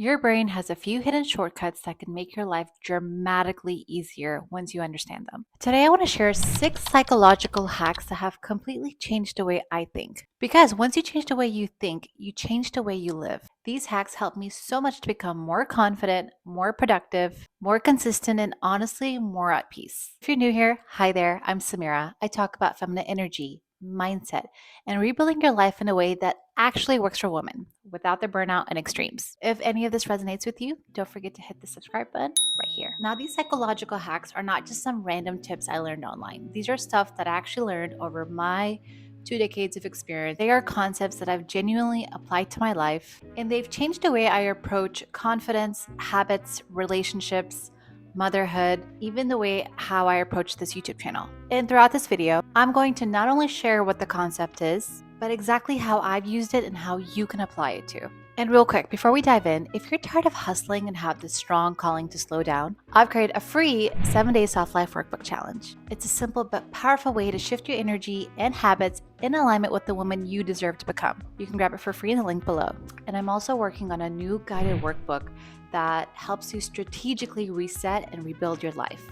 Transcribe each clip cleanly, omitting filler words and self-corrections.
Your brain has a few hidden shortcuts that can make your life dramatically easier once you understand them. Today, I want to share 6 psychological hacks that have completely changed the way I think. Because once you change the way you think, you change the way you live. These hacks help me so much to become more confident, more productive, more consistent, and honestly, more at peace. If you're new here, hi there, I'm Samira. I talk about feminine energy, mindset, and rebuilding your life in a way that actually works for women without the burnout and extremes. If any of this resonates with you, don't forget to hit the subscribe button right here. Now, these psychological hacks are not just some random tips I learned online. These are stuff that I actually learned over my 2 decades of experience. They are concepts that I've genuinely applied to my life, and they've changed the way I approach confidence, habits, relationships, motherhood, even the way how I approach this YouTube channel. And throughout this video, I'm going to not only share what the concept is, but exactly how I've used it and how you can apply it too. And real quick, before we dive in, if you're tired of hustling and have this strong calling to slow down, I've created a free 7-day soft life workbook challenge. It's a simple but powerful way to shift your energy and habits in alignment with the woman you deserve to become. You can grab it for free in the link below. And I'm also working on a new guided workbook that helps you strategically reset and rebuild your life.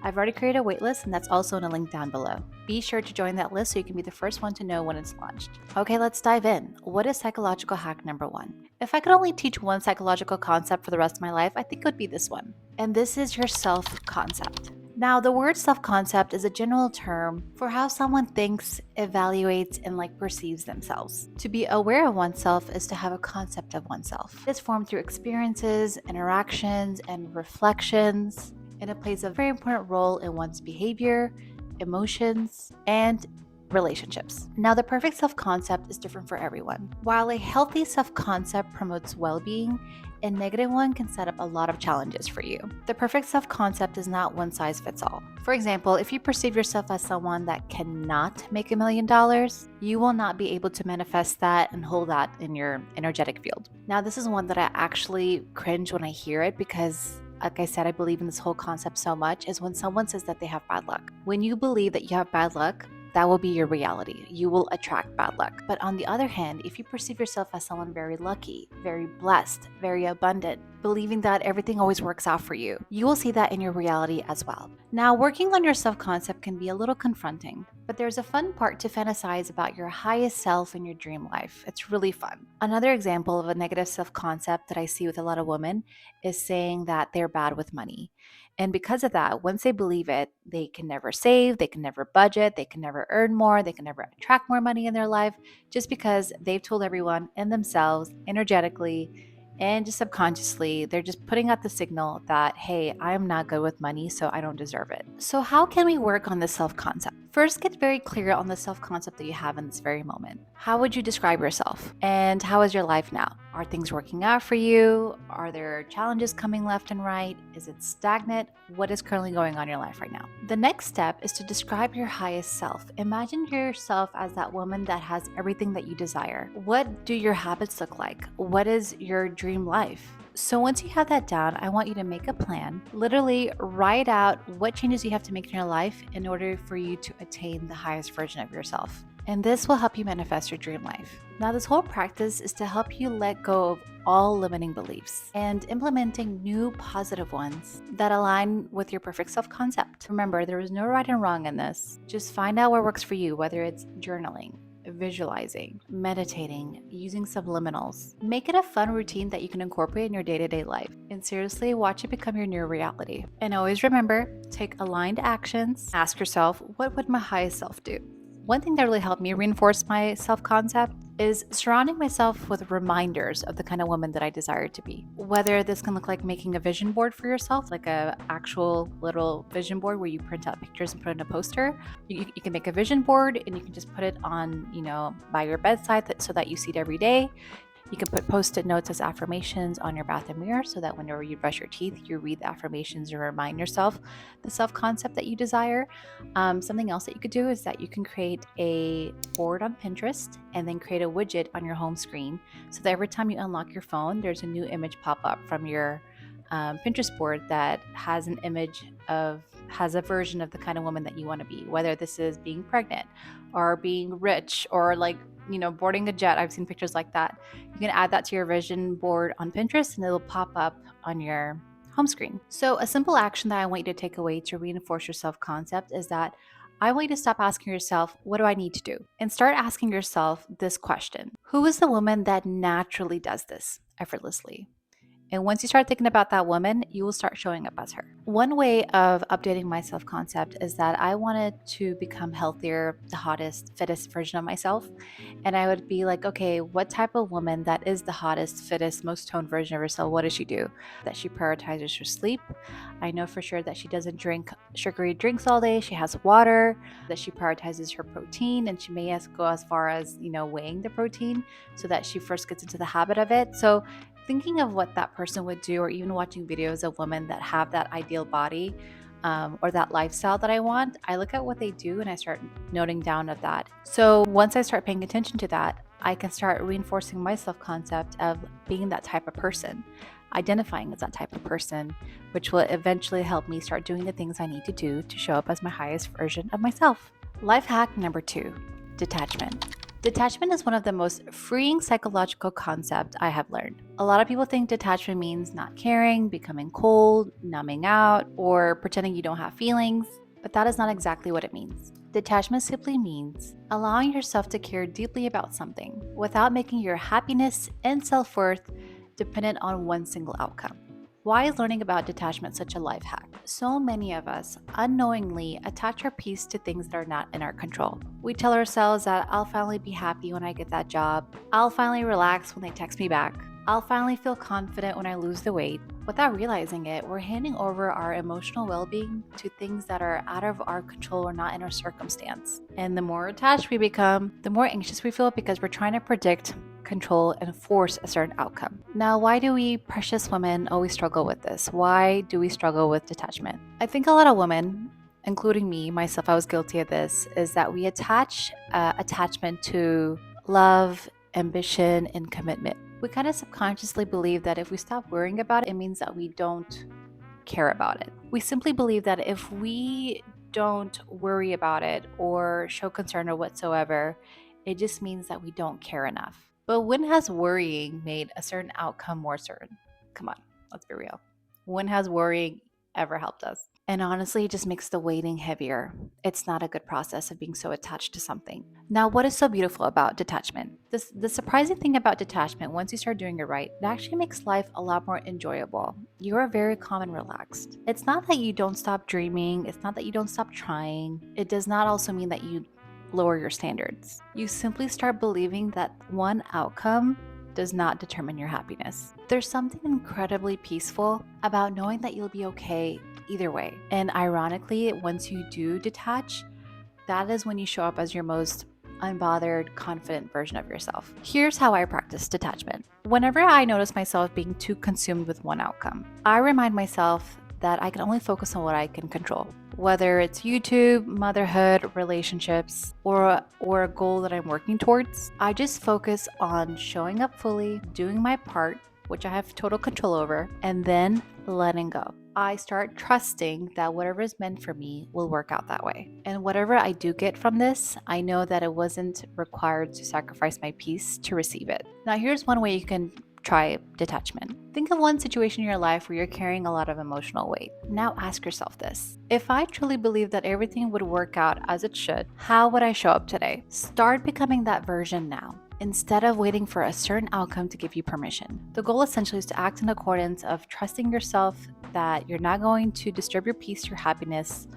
I've already created a waitlist, and that's also in a link down below. Be sure to join that list so you can be the first one to know when it's launched. Okay, let's dive in. What is psychological hack number 1? If I could only teach one psychological concept for the rest of my life, I think it would be this one. And this is your self-concept. Now, the word self-concept is a general term for how someone thinks, evaluates, and perceives themselves. To be aware of oneself is to have a concept of oneself. It's formed through experiences, interactions, and reflections, and it plays a very important role in one's behavior, emotions, and relationships. Now, the perfect self-concept is different for everyone. While a healthy self-concept promotes well-being, a negative one can set up a lot of challenges for you. The perfect self-concept is not one size fits all. For example, if you perceive yourself as someone that cannot make $1,000,000, you will not be able to manifest that and hold that in your energetic field. Now, this is one that I actually cringe when I hear it because, like I said, I believe in this whole concept so much, is when someone says that they have bad luck. When you believe that you have bad luck, that will be your reality. You will attract bad luck. But on the other hand, if you perceive yourself as someone very lucky, very blessed, very abundant, believing that everything always works out for you, you will see that in your reality as well. Now, working on your self-concept can be a little confronting, but there's a fun part to fantasize about your highest self in your dream life. It's really fun. Another example of a negative self-concept that I see with a lot of women is saying that they're bad with money. And because of that, once they believe it, they can never save, they can never budget, they can never earn more, they can never attract more money in their life, just because they've told everyone and themselves energetically and just subconsciously, they're just putting out the signal that, hey, I'm not good with money, so I don't deserve it. So, how can we work on this self concept? First, get very clear on the self concept that you have in this very moment. How would you describe yourself? And how is your life now? Are things working out for you? Are there challenges coming left and right? Is it stagnant? What is currently going on in your life right now? The next step is to describe your highest self. Imagine yourself as that woman that has everything that you desire. What do your habits look like? What is your dream life? So once you have that down, I want you to make a plan. Literally write out what changes you have to make in your life in order for you to attain the highest version of yourself. And this will help you manifest your dream life. Now, this whole practice is to help you let go of all limiting beliefs and implementing new positive ones that align with your perfect self-concept. Remember, there is no right and wrong in this. Just find out what works for you, whether it's journaling, visualizing, meditating, using subliminals. Make it a fun routine that you can incorporate in your day-to-day life. And seriously, watch it become your new reality. And always remember, take aligned actions. Ask yourself, what would my highest self do? One thing that really helped me reinforce my self-concept is surrounding myself with reminders of the kind of woman that I desire to be. Whether this can look like making a vision board for yourself, like a actual little vision board where you print out pictures and put in a poster. You can make a vision board and you can just put it on, by your bedside so that you see it every day. You can put post-it notes as affirmations on your bathroom mirror so that whenever you brush your teeth, you read the affirmations and remind yourself the self-concept that you desire. Something else that you could do is that you can create a board on Pinterest and then create a widget on your home screen so that every time you unlock your phone, there's a new image pop up from your Pinterest board that has an image of has a version of the kind of woman that you want to be, whether this is being pregnant or being rich or boarding a jet. I've seen pictures like that. You can add that to your vision board on Pinterest and it'll pop up on your home screen. So, a simple action that I want you to take away to reinforce your self concept is that I want you to stop asking yourself, what do I need to do? And start asking yourself this question: who is the woman that naturally does this effortlessly? And once you start thinking about that woman, you will start showing up as her. One way of updating my self concept is that I wanted to become healthier, the hottest, fittest version of myself. And I would be like, okay, what type of woman that is the hottest, fittest, most toned version of herself? What does she do? That she prioritizes her sleep. I know for sure that she doesn't drink sugary drinks all day. She has water, that she prioritizes her protein, and she may go as far as, weighing the protein so that she first gets into the habit of it. So thinking of what that person would do, or even watching videos of women that have that ideal body or that lifestyle that I want, I look at what they do and I start noting down of that. So once I start paying attention to that, I can start reinforcing my self concept of being that type of person, identifying as that type of person, which will eventually help me start doing the things I need to do to show up as my highest version of myself. Life hack number 2: detachment. Detachment is one of the most freeing psychological concepts I have learned. A lot of people think detachment means not caring, becoming cold, numbing out, or pretending you don't have feelings, but that is not exactly what it means. Detachment simply means allowing yourself to care deeply about something without making your happiness and self-worth dependent on one single outcome. Why is learning about detachment such a life hack? So many of us unknowingly attach our peace to things that are not in our control. We tell ourselves that I'll finally be happy when I get that job. I'll finally relax when they text me back. I'll finally feel confident when I lose the weight. Without realizing it, we're handing over our emotional well-being to things that are out of our control or not in our circumstance. And the more attached we become, the more anxious we feel because we're trying to predict, control, and force a certain outcome. Now, why do we precious women always struggle with this? Why do we struggle with detachment? I think a lot of women, including me, myself, I was guilty of this, is that we attach attachment to love, ambition, and commitment. We kind of subconsciously believe that if we stop worrying about it, it means that we don't care about it. We simply believe that if we don't worry about it or show concern or whatsoever, it just means that we don't care enough. But when has worrying made a certain outcome more certain? Come on, let's be real. When has worrying ever helped us? And honestly, it just makes the waiting heavier. It's not a good process of being so attached to something. Now, what is so beautiful about detachment? The surprising thing about detachment, once you start doing it right, it actually makes life a lot more enjoyable. You are very calm and relaxed. It's not that you don't stop dreaming, it's not that you don't stop trying. It does not also mean that you lower your standards. You simply start believing that one outcome does not determine your happiness. There's something incredibly peaceful about knowing that you'll be okay either way. And ironically, once you do detach, that is when you show up as your most unbothered, confident version of yourself. Here's how I practice detachment. Whenever I notice myself being too consumed with one outcome, I remind myself that I can only focus on what I can control. Whether it's YouTube, motherhood, relationships, or a goal that I'm working towards, I just focus on showing up fully, doing my part, which I have total control over, and then letting go. I start trusting that whatever is meant for me will work out that way. And whatever I do get from this, I know that it wasn't required to sacrifice my peace to receive it. Now, here's one way you can try detachment. Think of one situation in your life where you're carrying a lot of emotional weight. Now ask yourself this: if I truly believe that everything would work out as it should, how would I show up today? Start becoming that version now, instead of waiting for a certain outcome to give you permission. The goal essentially is to act in accordance of trusting yourself that you're not going to disturb your peace, your happiness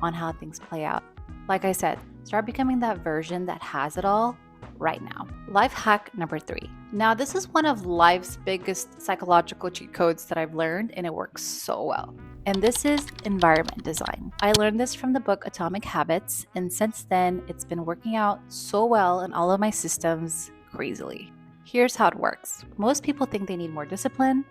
on how things play out. Like I said, start becoming that version that has it all right now. Life hack number 3. Now, this is one of life's biggest psychological cheat codes that I've learned, and it works so well. And this is environment design. I learned this from the book Atomic Habits, and since then, it's been working out so well in all of my systems crazily. Here's how it works. Most people think they need more discipline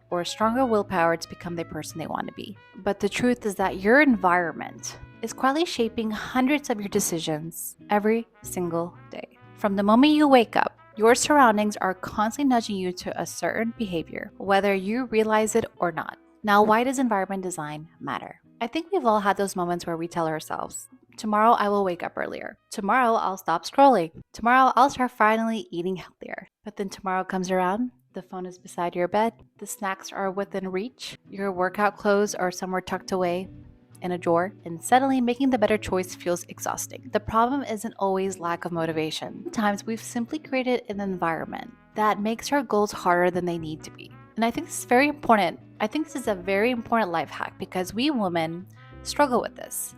or a stronger willpower to become the person they want to be. But the truth is that your environment is quietly shaping hundreds of your decisions every single day. From the moment you wake up, your surroundings are constantly nudging you to a certain behavior, whether you realize it or not. Now, why does environment design matter? I think we've all had those moments where we tell ourselves, tomorrow I will wake up earlier. Tomorrow I'll stop scrolling. Tomorrow I'll start finally eating healthier. But then tomorrow comes around, the phone is beside your bed, the snacks are within reach, your workout clothes are somewhere tucked away in a drawer, and suddenly making the better choice feels exhausting. The problem isn't always lack of motivation. Sometimes we've simply created an environment that makes our goals harder than they need to be. And I think this is very important. I think this is a very important life hack because we women struggle with this.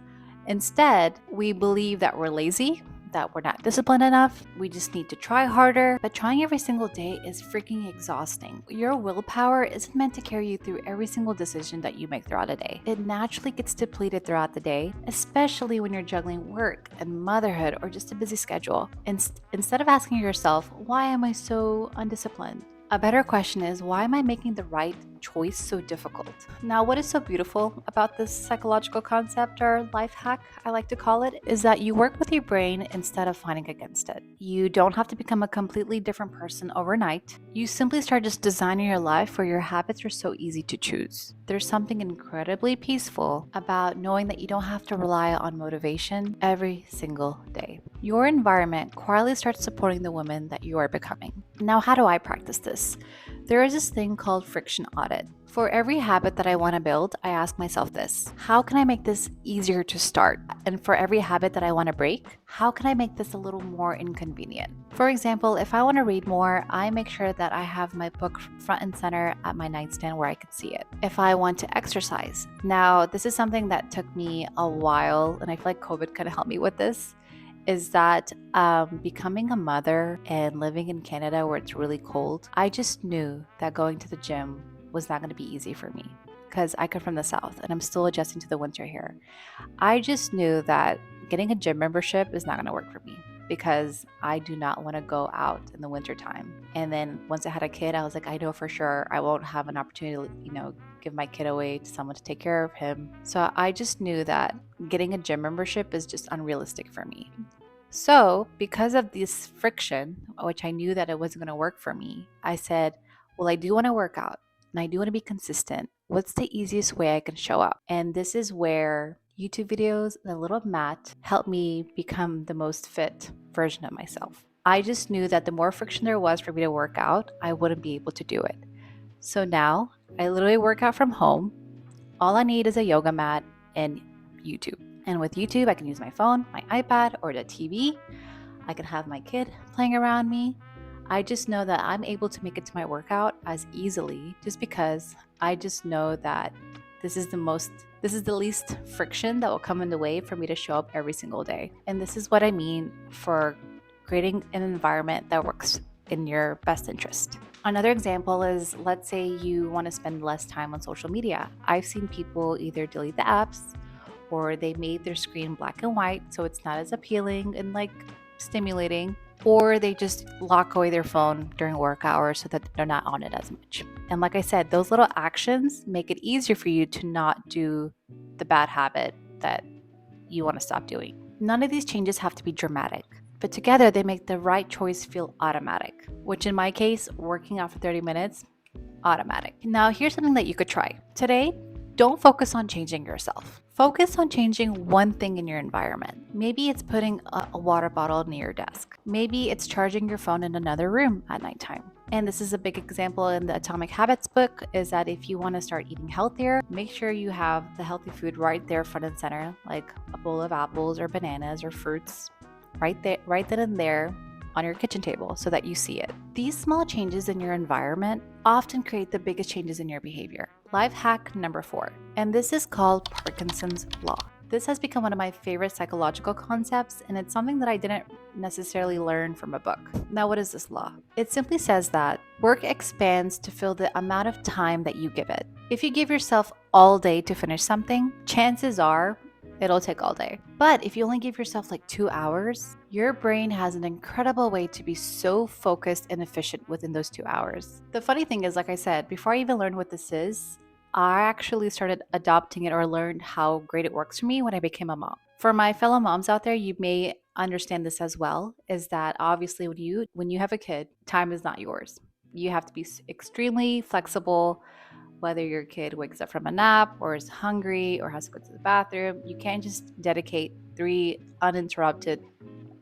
Instead, we believe that we're lazy, that we're not disciplined enough, we just need to try harder. But trying every single day is freaking exhausting. Your willpower isn't meant to carry you through every single decision that you make throughout a day. It naturally gets depleted throughout the day, especially when you're juggling work and motherhood or just a busy schedule. Instead of asking yourself, why am I so undisciplined? A better question is, why am I making the right choice so difficult? Now, what is so beautiful about this psychological concept or life hack, I like to call it, is that you work with your brain instead of fighting against it. You don't have to become a completely different person overnight. You simply start just designing your life where your habits are so easy to choose. There's something incredibly peaceful about knowing that you don't have to rely on motivation every single day. Your environment quietly starts supporting the woman that you are becoming. Now, how do I practice this? There is this thing called friction audit. For every habit that I want to build, I ask myself this: how can I make this easier to start? And for every habit that I want to break, how can I make this a little more inconvenient? For example, if I want to read more, I make sure that I have my book front and center at my nightstand where I can see it. If I want to exercise, now this is something that took me a while, and I feel like COVID kind of helped me with this, is that becoming a mother and living in Canada where it's really cold, I just knew that going to the gym was not going to be easy for me because I come from the South and I'm still adjusting to the winter here. I just knew that getting a gym membership is not going to work for me because I do not want to go out in the winter time. And then once I had a kid, I was like, I know for sure I won't have an opportunity to, give my kid away to someone to take care of him. So I just knew that getting a gym membership is just unrealistic for me. So, because of this friction, which I knew that it wasn't going to work for me, I said, well, I do want to work out and I do want to be consistent. What's the easiest way I can show up? And this is where YouTube videos and a little mat helped me become the most fit version of myself. I just knew that the more friction there was for me to work out, I wouldn't be able to do it. So now I literally work out from home. All I need is a yoga mat and YouTube. And with YouTube, I can use my phone, my iPad, or the TV. I can have my kid playing around me. I just know that I'm able to make it to my workout as easily just because I just know that this is the least friction that will come in the way for me to show up every single day. And this is what I mean for creating an environment that works in your best interest. Another example is, let's say you want to spend less time on social media. I've seen people either delete the apps or they made their screen black and white so it's not as appealing and stimulating, or they just lock away their phone during work hours so that they're not on it as much. And like I said, those little actions make it easier for you to not do the bad habit that you want to stop doing. None of these changes have to be dramatic, but together they make the right choice feel automatic, which in my case, working out for 30 minutes, automatic. Now, here's something that you could try. Today, don't focus on changing yourself. Focus on changing one thing in your environment. Maybe it's putting a water bottle near your desk. Maybe it's charging your phone in another room at nighttime. And this is a big example in the Atomic Habits book, is that if you want to start eating healthier, make sure you have the healthy food right there front and center, like a bowl of apples or bananas or fruits right then and there on your kitchen table so that you see it. These small changes in your environment often create the biggest changes in your behavior. Life hack number 4, and this is called Parkinson's Law. This has become one of my favorite psychological concepts, and it's something that I didn't necessarily learn from a book. Now, what is this law? It simply says that work expands to fill the amount of time that you give it. If you give yourself all day to finish something, chances are it'll take all day. But if you only give yourself 2 hours, your brain has an incredible way to be so focused and efficient within those 2 hours. The funny thing is, like I said, before I even learned what this is, I actually started adopting it or learned how great it works for me when I became a mom. For my fellow moms out there, you may understand this as well, is that obviously when you have a kid, time is not yours. You have to be extremely flexible Whether your kid wakes up from a nap or is hungry or has to go to the bathroom, you can't just dedicate 3 uninterrupted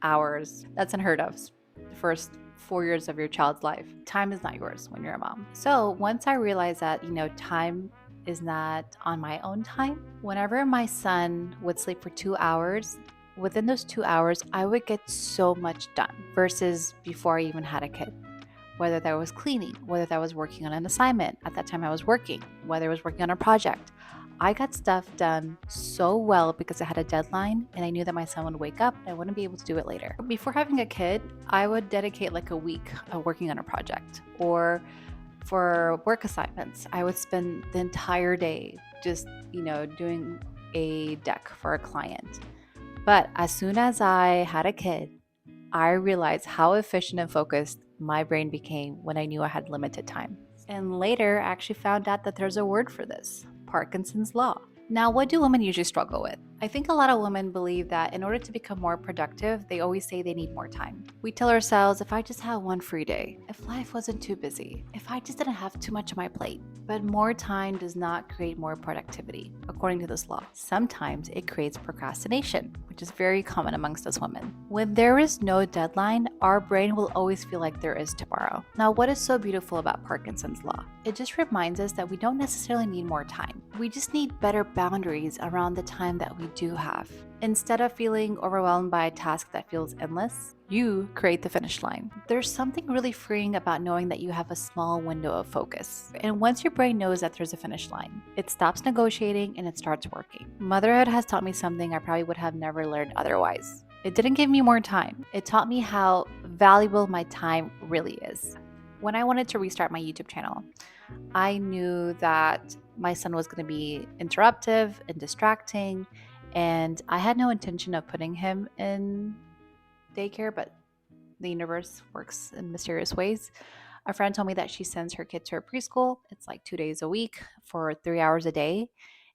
hours. That's unheard of. The first 4 years of your child's life. Time is not yours when you're a mom. So once I realized that, time is not on my own time, whenever my son would sleep for 2 hours, within those 2 hours, I would get so much done versus before I even had a kid. Whether that was cleaning, whether that was working on an assignment. At that time, I was working, whether I was working on a project. I got stuff done so well because I had a deadline and I knew that my son would wake up and I wouldn't be able to do it later. Before having a kid, I would dedicate like a week of working on a project, or for work assignments, I would spend the entire day just, doing a deck for a client. But as soon as I had a kid, I realized how efficient and focused my brain became when I knew I had limited time. And later, I actually found out that there's a word for this: Parkinson's Law. Now, what do women usually struggle with? I think a lot of women believe that in order to become more productive, they always say they need more time. We tell ourselves, if I just had one free day, if life wasn't too busy, if I just didn't have too much on my plate. But more time does not create more productivity, according to this law. Sometimes it creates procrastination, which is very common amongst us women. When there is no deadline, our brain will always feel like there is tomorrow. Now, what is so beautiful about Parkinson's Law? It just reminds us that we don't necessarily need more time. We just need better boundaries around the time that we do have. Instead of feeling overwhelmed by a task that feels endless, you create the finish line. There's something really freeing about knowing that you have a small window of focus. And once your brain knows that there's a finish line, it stops negotiating and it starts working. Motherhood has taught me something I probably would have never learned otherwise. It didn't give me more time. It taught me how valuable my time really is. When I wanted to restart my YouTube channel, I knew that my son was going to be interruptive and distracting, and I had no intention of putting him in daycare, but the universe works in mysterious ways. A friend told me that she sends her kid to her preschool. It's like 2 days a week for 3 hours a day.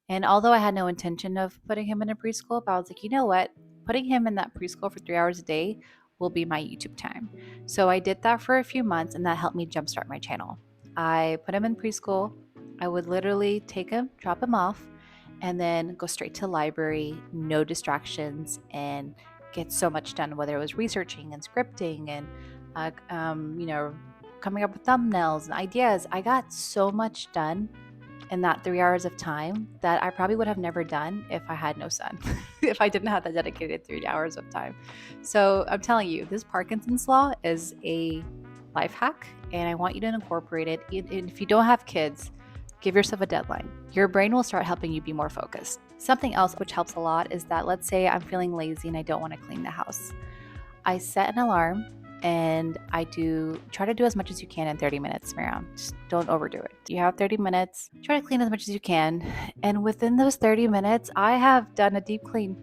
And although I had no intention of putting him in a preschool, but I was like, you know what? Putting him in that preschool for 3 hours a day will be my YouTube time. So I did that for a few months, and that helped me jumpstart my channel. I put him in preschool. I would literally take him, drop him off, and then go straight to the library, no distractions, and get so much done, whether it was researching and scripting and, coming up with thumbnails and ideas. I got so much done in that 3 hours of time that I probably would have never done if I had no son, if I didn't have that dedicated 3 hours of time. So I'm telling you, this Parkinson's Law is a life hack, and I want you to incorporate it. And if you don't have kids, give yourself a deadline. Your brain will start helping you be more focused. Something else which helps a lot is that, let's say I'm feeling lazy and I don't want to clean the house. I set an alarm and I try to do as much as you can in 30 minutes, Miriam. Just don't overdo it. You have 30 minutes, try to clean as much as you can. And within those 30 minutes, I have done a deep clean,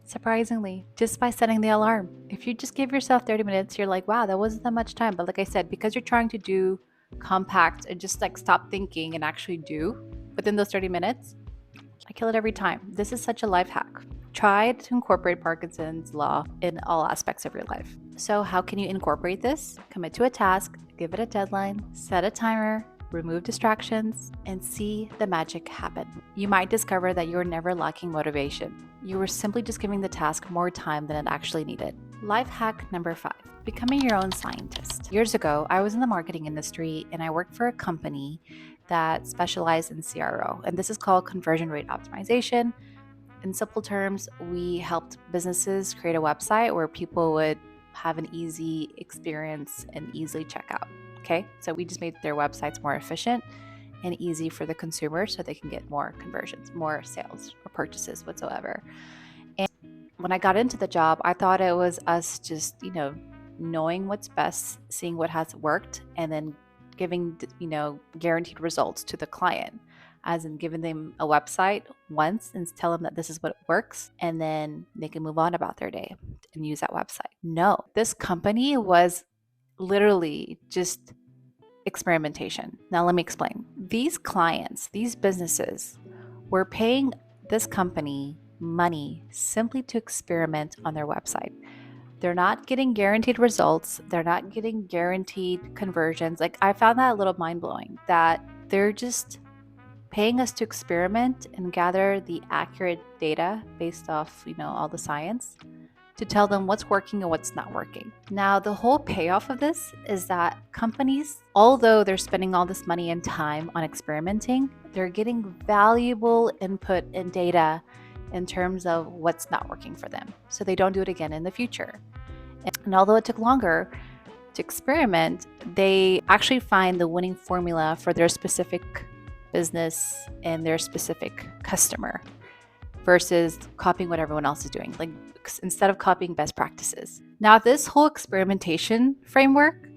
surprisingly, just by setting the alarm. If you just give yourself 30 minutes, you're like, wow, that wasn't that much time. But like I said, because you're trying to do compact and just like stop thinking and actually do within those 30 minutes, I kill it every time. This is such a life hack. Try to incorporate Parkinson's Law in all aspects of your life. So how can you incorporate this? Commit to a task, give it a deadline, set a timer, remove distractions, and see the magic happen. You might discover that you're never lacking motivation. You were simply just giving the task more time than it actually needed. Life hack number 5, becoming your own scientist. Years ago, I was in the marketing industry and I worked for a company that specialized in CRO, and this is called conversion rate optimization. In simple terms, we helped businesses create a website where people would have an easy experience and easily check out. Okay, so we just made their websites more efficient and easy for the consumer so they can get more conversions, more sales or purchases whatsoever. And when I got into the job, I thought it was us just, knowing what's best, seeing what has worked, and then giving, guaranteed results to the client, as in giving them a website once and tell them that this is what works, and then they can move on about their day and use that website. No, this company was literally just experimentation. Now, let me explain. These clients, these businesses were paying this company money simply to experiment on their website. They're not getting guaranteed results. They're not getting guaranteed conversions. Like, I found that a little mind blowing, that they're just paying us to experiment and gather the accurate data based off, all the science to tell them what's working and what's not working. Now, the whole payoff of this is that companies, although they're spending all this money and time on experimenting, they're getting valuable input and data in terms of what's not working for them, so they don't do it again in the future. And although it took longer to experiment, they actually find the winning formula for their specific business and their specific customer versus copying what everyone else is doing, like instead of copying best practices. Now, this whole experimentation framework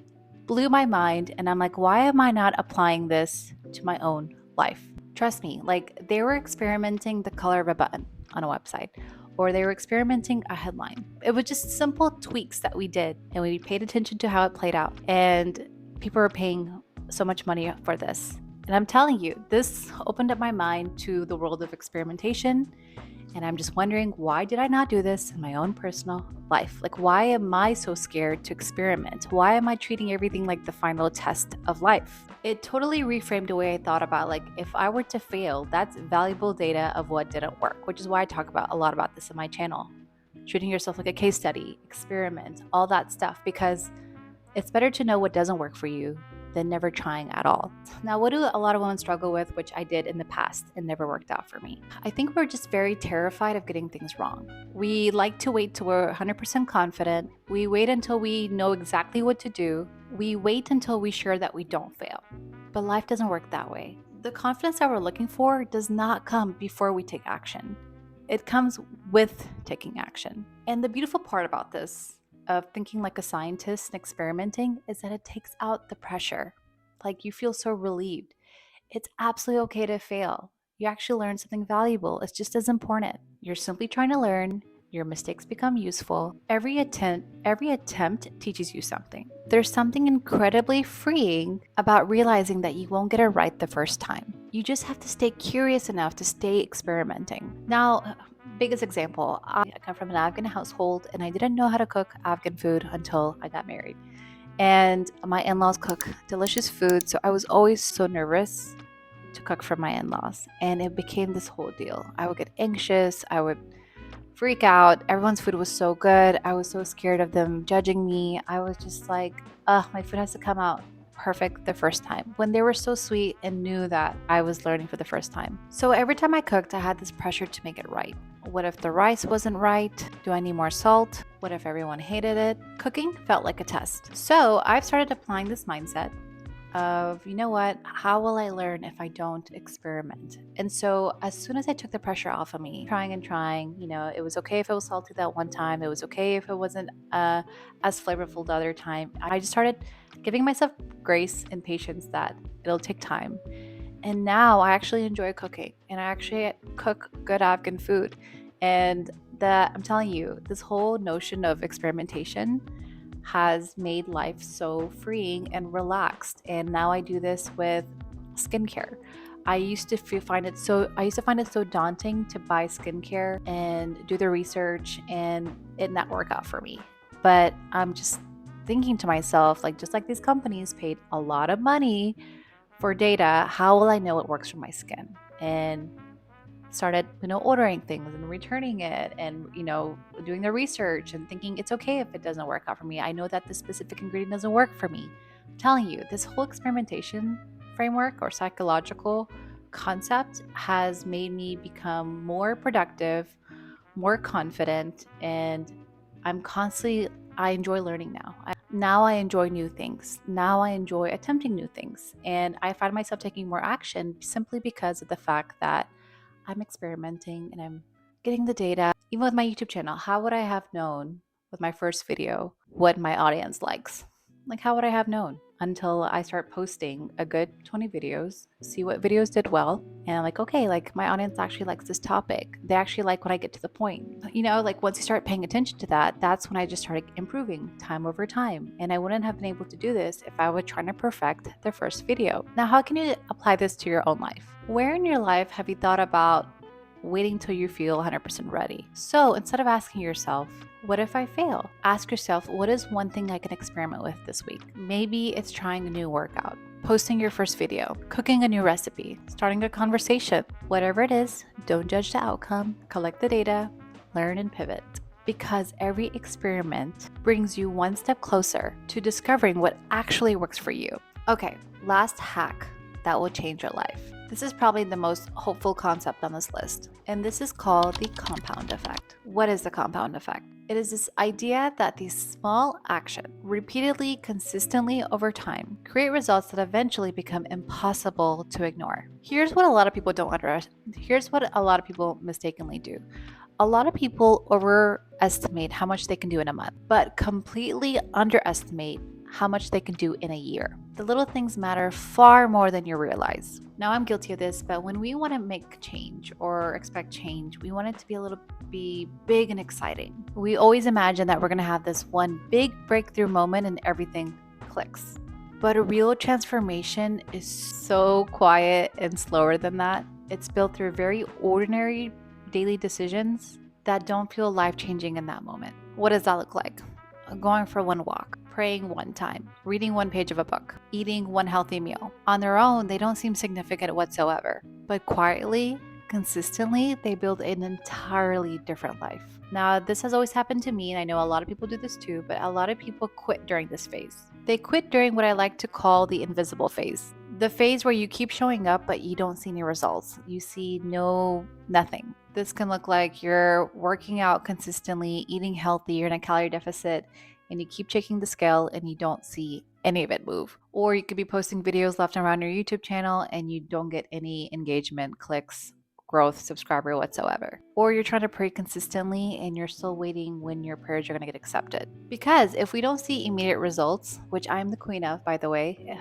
blew my mind, and I'm like, why am I not applying this to my own life? Trust me, like they were experimenting the color of a button on a website, or they were experimenting a headline. It was just simple tweaks that we did, and we paid attention to how it played out. And people were paying so much money for this. And I'm telling you, this opened up my mind to the world of experimentation. And I'm just wondering, why did I not do this in my own personal life? Like, why am I so scared to experiment? Why am I treating everything like the final test of life? It totally reframed the way I thought about, like, if I were to fail, that's valuable data of what didn't work, which is why I talk about a lot about this in my channel. Treating yourself like a case study, experiment, all that stuff, because it's better to know what doesn't work for you than never trying at all. Now, what do a lot of women struggle with, which I did in the past and never worked out for me? I think we're just very terrified of getting things wrong. We like to wait till we're 100% confident. We wait until we know exactly what to do. We wait until we're sure that we don't fail. But life doesn't work that way. The confidence that we're looking for does not come before we take action. It comes with taking action. And the beautiful part about this of thinking like a scientist and experimenting is that it takes out the pressure. Like, you feel so relieved. It's absolutely okay to fail. You actually learn something valuable. It's just as important. You're simply trying to learn. Your mistakes become useful. Every attempt teaches you something. There's something incredibly freeing about realizing that you won't get it right the first time. You just have to stay curious enough to stay experimenting. Now, biggest example, I come from an Afghan household and I didn't know how to cook Afghan food until I got married. And my in-laws cook delicious food, so I was always so nervous to cook for my in-laws. And it became this whole deal. I would get anxious, I would freak out. Everyone's food was so good. I was so scared of them judging me. I was just like, my food has to come out perfect the first time, when they were so sweet and knew that I was learning for the first time. So every time I cooked, I had this pressure to make it right. What if the rice wasn't right? Do I need more salt? What if everyone hated it? Cooking felt like a test. So I've started applying this mindset of, you know what, how will I learn if I don't experiment? And so as soon as I took the pressure off of me, trying, it was okay if it was salty that one time. It was okay if it wasn't as flavorful the other time. I just started giving myself grace and patience that it'll take time. And now I actually enjoy cooking, and I actually cook good Afghan food. And I'm telling you, this whole notion of experimentation has made life so freeing and relaxed. And now I do this with skincare. I used to find it so daunting to buy skincare and do the research and it not work out for me. But I'm just thinking to myself, like, just like these companies paid a lot of money for data, how will I know what works for my skin? And started, ordering things and returning it and, doing the research and thinking it's okay if it doesn't work out for me. I know that this specific ingredient doesn't work for me. I'm telling you, this whole experimentation framework or psychological concept has made me become more productive, more confident, and I enjoy learning now. Now I enjoy new things. Now I enjoy attempting new things. And I find myself taking more action simply because of the fact that I'm experimenting and I'm getting the data. Even with my YouTube channel, how would I have known with my first video what my audience likes? Like, how would I have known until I start posting a good 20 videos, see what videos did well, and I'm like, okay, like my audience actually likes this topic. They actually like when I get to the point. Like once you start paying attention to that, that's when I just started improving time over time. And I wouldn't have been able to do this if I was trying to perfect the first video. Now, how can you apply this to your own life? Where in your life have you thought about waiting till you feel 100% ready. So instead of asking yourself, what if I fail? Ask yourself, what is one thing I can experiment with this week? Maybe it's trying a new workout, posting your first video, cooking a new recipe, starting a conversation. Whatever it is, don't judge the outcome, collect the data, learn and pivot. Because every experiment brings you one step closer to discovering what actually works for you. Okay, last hack that will change your life. This is probably the most hopeful concept on this list, and this is called the compound effect. What is the compound effect? It is this idea that these small actions, repeatedly, consistently over time, create results that eventually become impossible to ignore. Here's what a lot of people Here's what a lot of people mistakenly do. A lot of people overestimate how much they can do in a month, but completely underestimate how much they can do in a year. The little things matter far more than you realize. Now, I'm guilty of this, but when we want to make change or expect change, we want it to be big and exciting. We always imagine that we're going to have this one big breakthrough moment and everything clicks. But a real transformation is so quiet and slower than that. It's built through very ordinary daily decisions that don't feel life-changing in that moment. What does that look like? Going for one walk, praying one time, reading one page of a book, eating one healthy meal. On their own, they don't seem significant whatsoever, but quietly, consistently, they build an entirely different life. Now, this has always happened to me, and I know a lot of people do this too, but a lot of people quit during this phase. They quit during what I like to call the invisible phase. The phase where you keep showing up, but you don't see any results. You see nothing. This can look like you're working out consistently, eating healthy, you're in a calorie deficit, and you keep checking the scale and you don't see any of it move. Or you could be posting videos left and right on your YouTube channel and you don't get any engagement, clicks, growth, subscriber whatsoever. Or you're trying to pray consistently and you're still waiting when your prayers are going to get accepted. Because if we don't see immediate results, which I'm the queen of, by the way,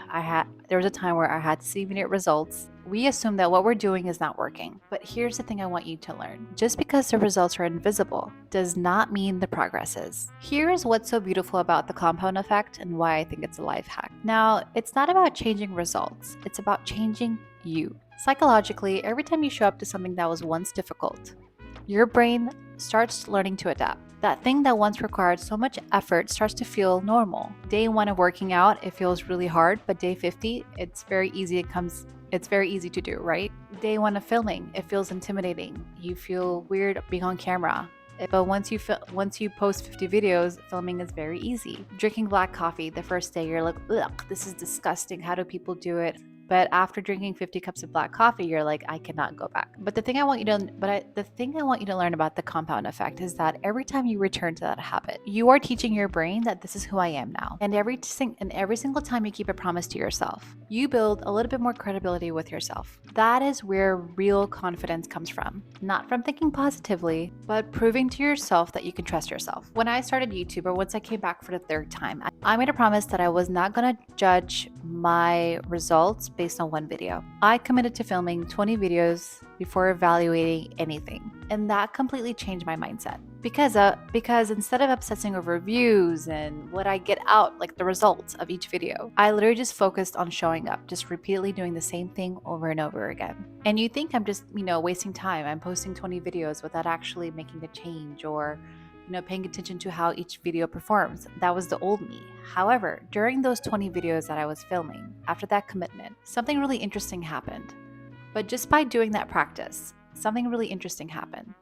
there was a time where I had to see immediate results. We assume that what we're doing is not working. But here's the thing I want you to learn. Just because the results are invisible does not mean the progress is. Here is what's so beautiful about the compound effect and why I think it's a life hack. Now, it's not about changing results. It's about changing you. Psychologically, every time you show up to something that was once difficult, your brain starts learning to adapt. That thing that once required so much effort starts to feel normal. Day 1 of working out, it feels really hard, but day 50, it's very easy to do, right? Day 1 of filming, it feels intimidating. You feel weird being on camera. But once you post 50 videos, filming is very easy. Drinking black coffee, the first day you're like, ugh, this is disgusting. How do people do it? But after drinking 50 cups of black coffee, you're like, I cannot go back. But the thing I want you to learn about the compound effect is that every time you return to that habit, you are teaching your brain that this is who I am now. And every single time you keep a promise to yourself, you build a little bit more credibility with yourself. That is where real confidence comes from. Not from thinking positively, but proving to yourself that you can trust yourself. When I started YouTube, or once I came back for the third time, I made a promise that I was not going to judge my results based on one video. I committed to filming 20 videos before evaluating anything. And that completely changed my mindset. Because instead of obsessing over views and what I get out, like the results of each video, I literally just focused on showing up, just repeatedly doing the same thing over and over again. And you think I'm just, wasting time. I'm posting 20 videos without actually making a change or paying attention to how each video performs. That was the old me. However, during those 20 videos that I was filming, after that commitment, something really interesting happened. But just by doing that practice, something really interesting happened.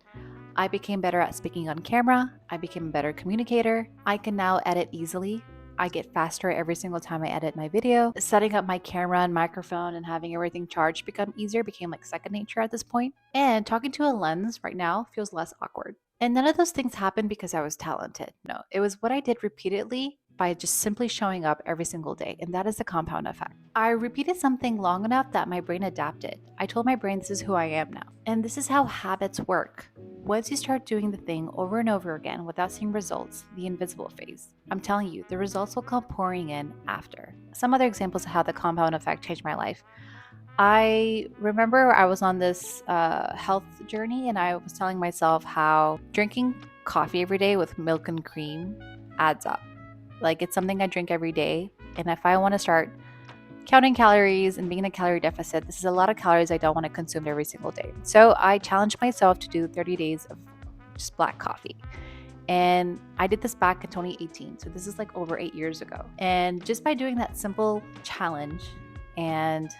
I became better at speaking on camera. I became a better communicator. I can now edit easily. I get faster every single time I edit my video. Setting up my camera and microphone and having everything charged became like second nature at this point. And talking to a lens right now feels less awkward. And none of those things happened because I was talented. No, it was what I did repeatedly by just simply showing up every single day. And that is the compound effect. I repeated something long enough that my brain adapted. I told my brain this is who I am now. And this is how habits work. Once you start doing the thing over and over again without seeing results, the invisible phase, I'm telling you, the results will come pouring in after. Some other examples of how the compound effect changed my life. I remember I was on this health journey and I was telling myself how drinking coffee every day with milk and cream adds up. Like it's something I drink every day. And if I want to start counting calories and being in a calorie deficit, this is a lot of calories I don't want to consume every single day. So I challenged myself to do 30 days of just black coffee. And I did this back in 2018. So this is like over 8 years ago. And just by doing that simple challenge, and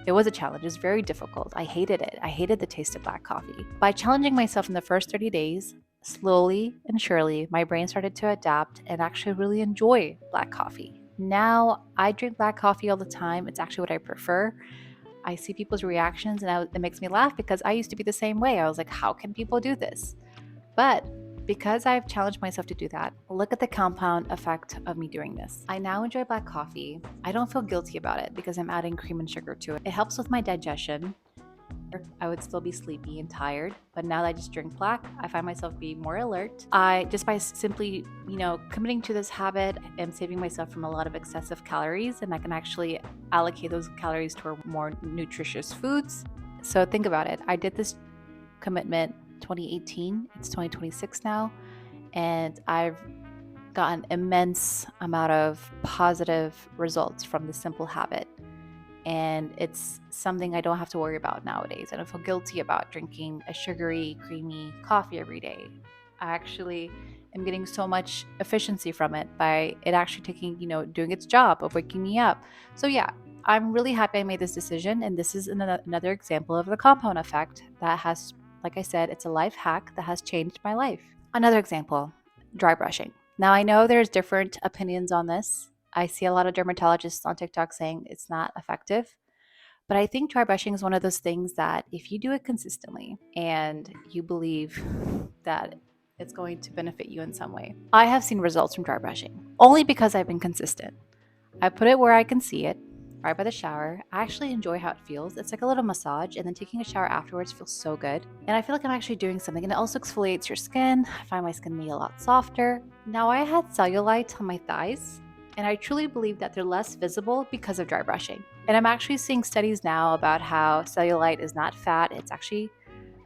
it was a challenge, it was very difficult. I hated it. I hated the taste of black coffee. By challenging myself in the first 30 days, slowly and surely, my brain started to adapt and actually really enjoy black coffee. Now I drink black coffee all the time. It's actually what I prefer. I see people's reactions and it makes me laugh because I used to be the same way. I was like, how can people do this? But because I've challenged myself to do that, look at the compound effect of me doing this. I now enjoy black coffee. I don't feel guilty about it because I'm adding cream and sugar to it. It helps with my digestion. I would still be sleepy and tired, but now that I just drink black, I find myself being more alert. I just by simply, committing to this habit, am saving myself from a lot of excessive calories, and I can actually allocate those calories toward more nutritious foods. So think about it. I did this commitment 2018. It's 2026 now, and I've gotten immense amount of positive results from this simple habit. And it's something I don't have to worry about nowadays. I don't feel guilty about drinking a sugary, creamy coffee every day. I actually am getting so much efficiency from it by it actually taking, doing its job of waking me up. So yeah, I'm really happy I made this decision. And this is another example of the compound effect that has, like I said, it's a life hack that has changed my life. Another example, dry brushing. Now I know there's different opinions on this. I see a lot of dermatologists on TikTok saying it's not effective. But I think dry brushing is one of those things that if you do it consistently and you believe that it's going to benefit you in some way. I have seen results from dry brushing only because I've been consistent. I put it where I can see it, right by the shower. I actually enjoy how it feels. It's like a little massage, and then taking a shower afterwards feels so good. And I feel like I'm actually doing something, and it also exfoliates your skin. I find my skin to be a lot softer. Now, I had cellulite on my thighs, and I truly believe that they're less visible because of dry brushing. And I'm actually seeing studies now about how cellulite is not fat, it's actually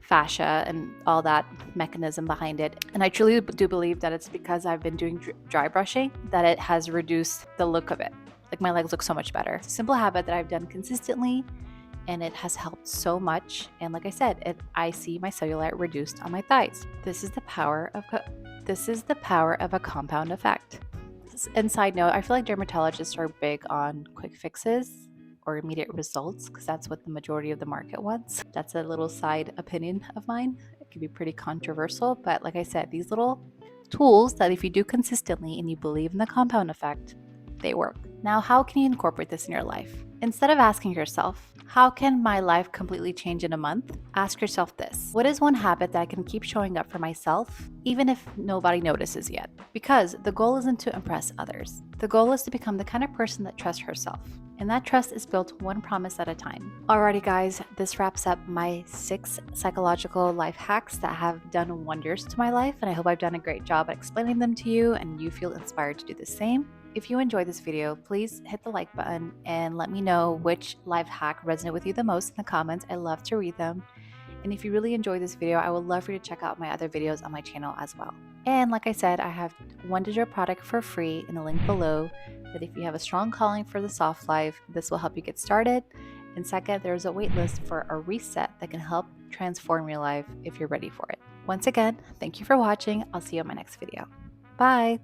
fascia and all that mechanism behind it. And I truly do believe that it's because I've been doing dry brushing that it has reduced the look of it. Like my legs look so much better. It's a simple habit that I've done consistently, and it has helped so much. And like I said, I see my cellulite reduced on my thighs. This is the power of a compound effect. And side note, I feel like dermatologists are big on quick fixes or immediate results because that's what the majority of the market wants. That's a little side opinion of mine. It can be pretty controversial, but like I said, these little tools that if you do consistently and you believe in the compound effect, they work. Now, how can you incorporate this in your life? Instead of asking yourself, how can my life completely change in a month? Ask yourself this. What is one habit that I can keep showing up for myself, even if nobody notices yet? Because the goal isn't to impress others. The goal is to become the kind of person that trusts herself. And that trust is built one promise at a time. Alrighty guys, this wraps up my 6 psychological life hacks that have done wonders to my life, and I hope I've done a great job at explaining them to you and you feel inspired to do the same. If you enjoyed this video, please hit the like button and let me know which life hack resonated with you the most in the comments. I love to read them. And if you really enjoyed this video, I would love for you to check out my other videos on my channel as well. And like I said, I have one digital product for free in the link below that if you have a strong calling for the soft life, this will help you get started. And second, there's a waitlist for a reset that can help transform your life if you're ready for it. Once again, thank you for watching. I'll see you in my next video. Bye.